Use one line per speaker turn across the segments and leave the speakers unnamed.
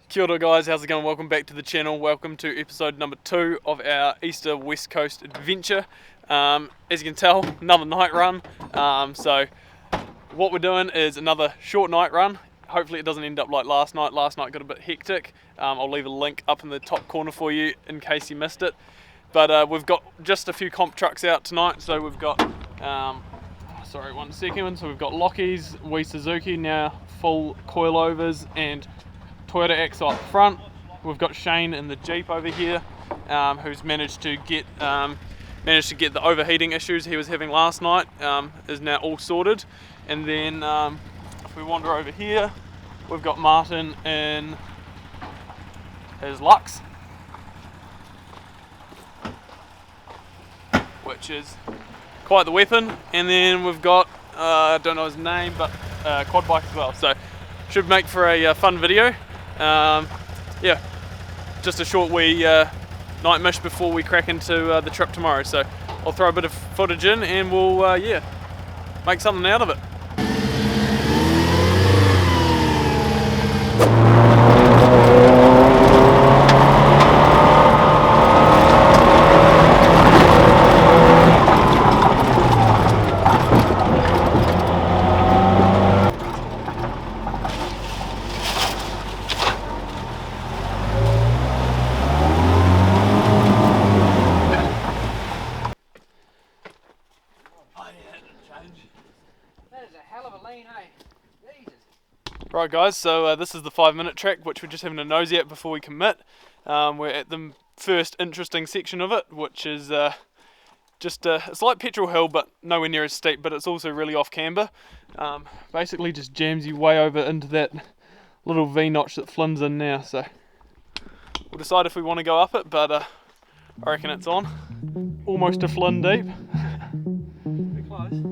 Kia ora guys, how's it going? Welcome back to the channel. Welcome to episode number 2 of our Easter West Coast adventure. As you can tell, another night run. So what we're doing is another short night run. Hopefully it doesn't end up like last night. Last night got a bit hectic. I'll leave a link up in the top corner for you in case you missed it. But we've got just a few comp trucks out tonight. So we've got, sorry one second. So we've got Lockie's, Suzuki now full coilovers and Toyota Hilux up front. We've got Shane in the Jeep over here, who's managed to get the overheating issues he was having last night is now all sorted. And then if we wander over here, we've got Martin in his Lux, which is quite the weapon. And then we've got I don't know his name, but quad bike as well. So should make for a fun video. Yeah, just a short wee night mish before we crack into the trip tomorrow. So I'll throw a bit of footage in and we'll yeah, make something out of it. Right guys, so this is the 5-minute track which we're just having a nosy at before we commit. We're at the first interesting section of it, which is it's like Petrol Hill but nowhere near as steep, but it's also really off camber. Basically just jams you way over into that little V-notch that Flynn's in now, so we'll decide if we want to go up it, but I reckon it's on. Almost a Flynn deep. Pretty close.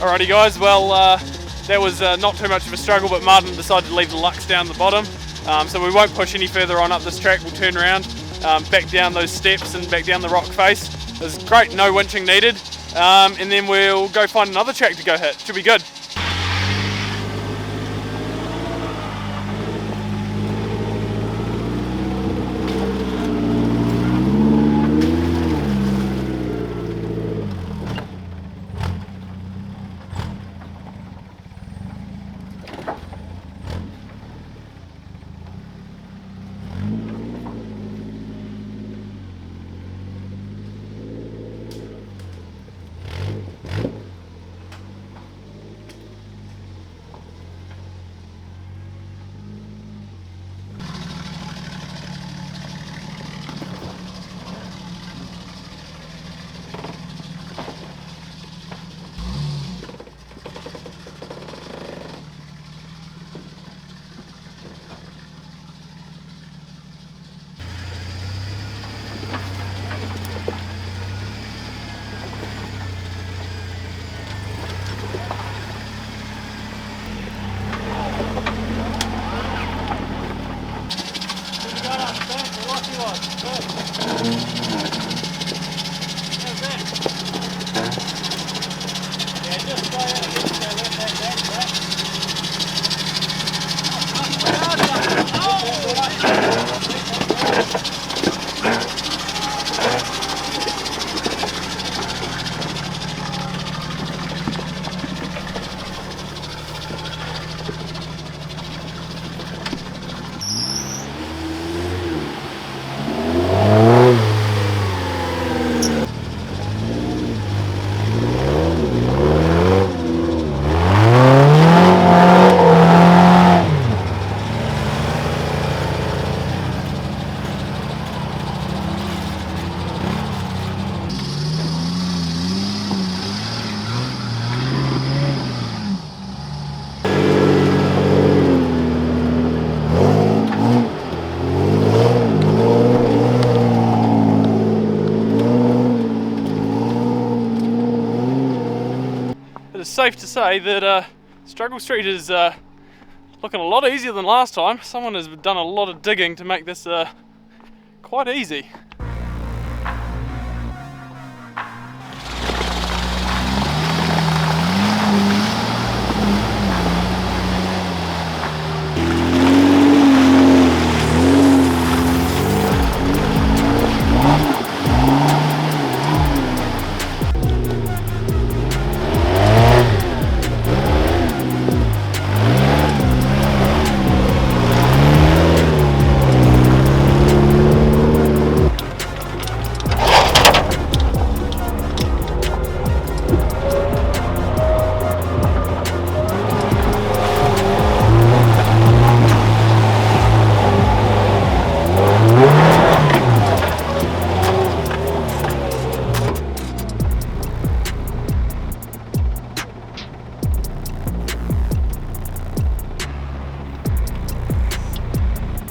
Alrighty guys, well that was not too much of a struggle, but Martin decided to leave the Lux down the bottom, so we won't push any further on up this track. We'll turn around, back down those steps and back down the rock face. It's great, no winching needed, and then we'll go find another track to go hit. Should be good. It's safe to say that Struggle Street is looking a lot easier than last time. Someone has done a lot of digging to make this quite easy.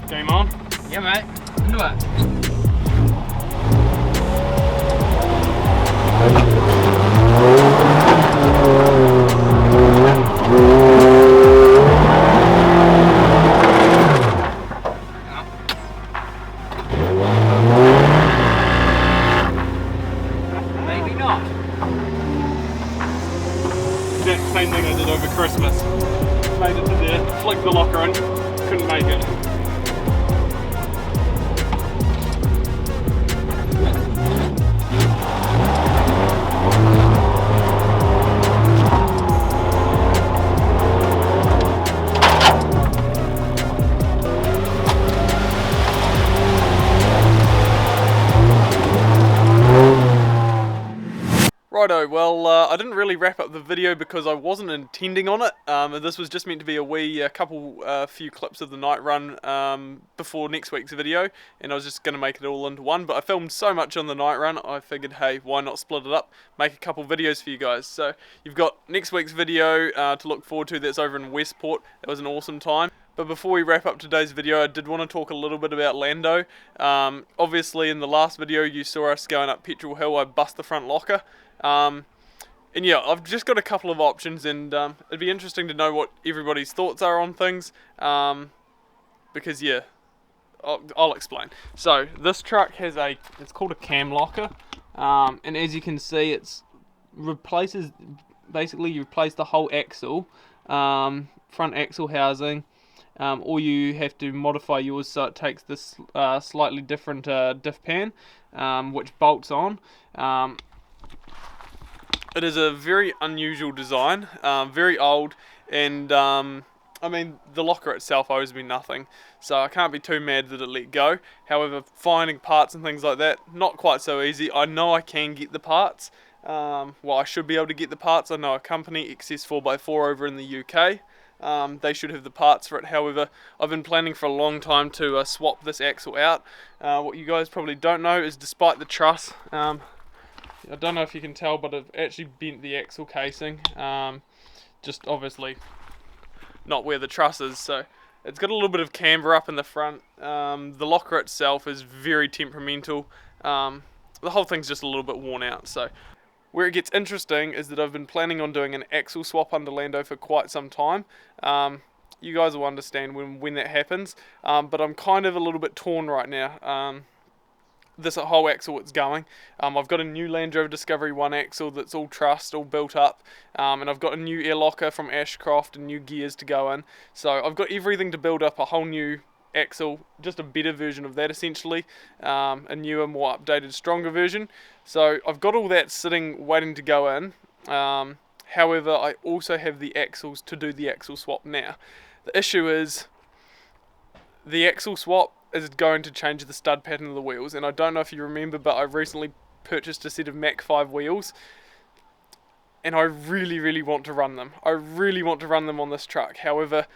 Game on?
Yeah, mate. Into it. Maybe not.
Exact same thing I did over Christmas. Made it to there, flicked the locker in, couldn't make it. Righto, well I didn't really wrap up the video because I wasn't intending on it. This was just meant to be a few clips of the night run before next week's video, and I was just going to make it all into one, but I filmed so much on the night run I figured, hey, why not split it up, make a couple videos for you guys. So you've got next week's video to look forward to. That's over in Westport. That was an awesome time. But before we wrap up today's video, I did want to talk a little bit about Lando. Obviously in the last video you saw us going up Petrol Hill. I bust the front locker. And yeah, I've just got a couple of options, and it'd be interesting to know what everybody's thoughts are on things, because yeah, I'll explain. So this truck has it's called a cam locker, and as you can see, basically you replace the whole axle, front axle housing, or you have to modify yours so it takes this slightly different diff pan, which bolts on. It is a very unusual design, very old, and I mean the locker itself owes me nothing, so I can't be too mad that it let go. However, finding parts and things like that, not quite so easy. I know I can get the parts, well I should be able to get the parts. I know a company, XS4x4 over in the UK, they should have the parts for it. However, I've been planning for a long time to swap this axle out. What you guys probably don't know is, despite the truss, I don't know if you can tell, but I've actually bent the axle casing, just obviously not where the truss is, so it's got a little bit of camber up in the front. The locker itself is very temperamental. The whole thing's just a little bit worn out. So where it gets interesting is that I've been planning on doing an axle swap under Lando for quite some time. You guys will understand when that happens, but I'm kind of a little bit torn right now. this whole axle it's going. I've got a new Land Rover Discovery 1 axle that's all trussed, all built up, and I've got a new air locker from Ashcroft and new gears to go in. So I've got everything to build up a whole new axle, just a better version of that essentially, a newer, more updated, stronger version. So I've got all that sitting waiting to go in. However, I also have the axles to do the axle swap now. The issue is the axle swap is going to change the stud pattern of the wheels, and I don't know if you remember, but I recently purchased a set of Mach 5 wheels, and I really want to run them. I really want to run them on this truck. However,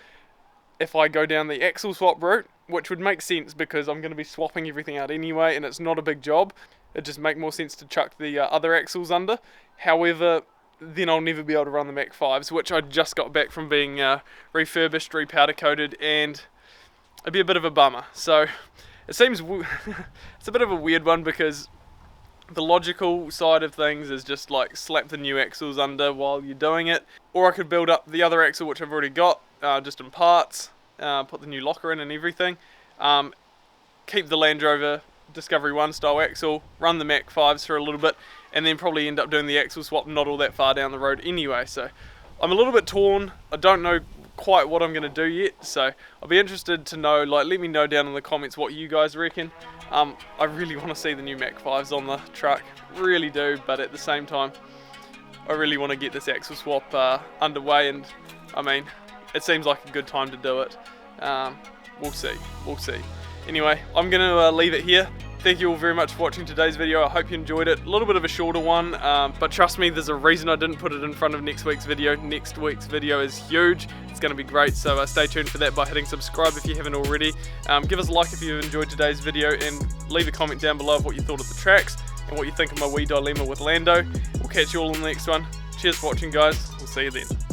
if I go down the axle swap route, which would make sense because I'm going to be swapping everything out anyway and it's not a big job, it just make more sense to chuck the other axles under. However, then I'll never be able to run the Mach 5s, which I just got back from being refurbished, repowder coated, and it'd be a bit of a bummer. So it seems it's a bit of a weird one, because the logical side of things is just like slap the new axles under while you're doing it, or I could build up the other axle which I've already got just in parts, put the new locker in and everything, keep the Land Rover Discovery 1 style axle, run the Mach 5s for a little bit, and then probably end up doing the axle swap not all that far down the road anyway. So I'm a little bit torn. I don't know quite what I'm going to do yet, so I'll be interested to know, like, let me know down in the comments what you guys reckon. I really want to see the new Mach 5s on the truck, really do, but at the same time I really want to get this axle swap underway, and I mean, it seems like a good time to do it. We'll see. Anyway, I'm going to leave it here. Thank you all very much for watching today's video. I hope you enjoyed it. A little bit of a shorter one, but trust me, there's a reason I didn't put it in front of next week's video. Next week's video is huge. It's going to be great, so stay tuned for that by hitting subscribe if you haven't already. Give us a like if you enjoyed today's video, and leave a comment down below of what you thought of the tracks and what you think of my wee dilemma with Lando. We'll catch you all in the next one. Cheers for watching, guys. We'll see you then.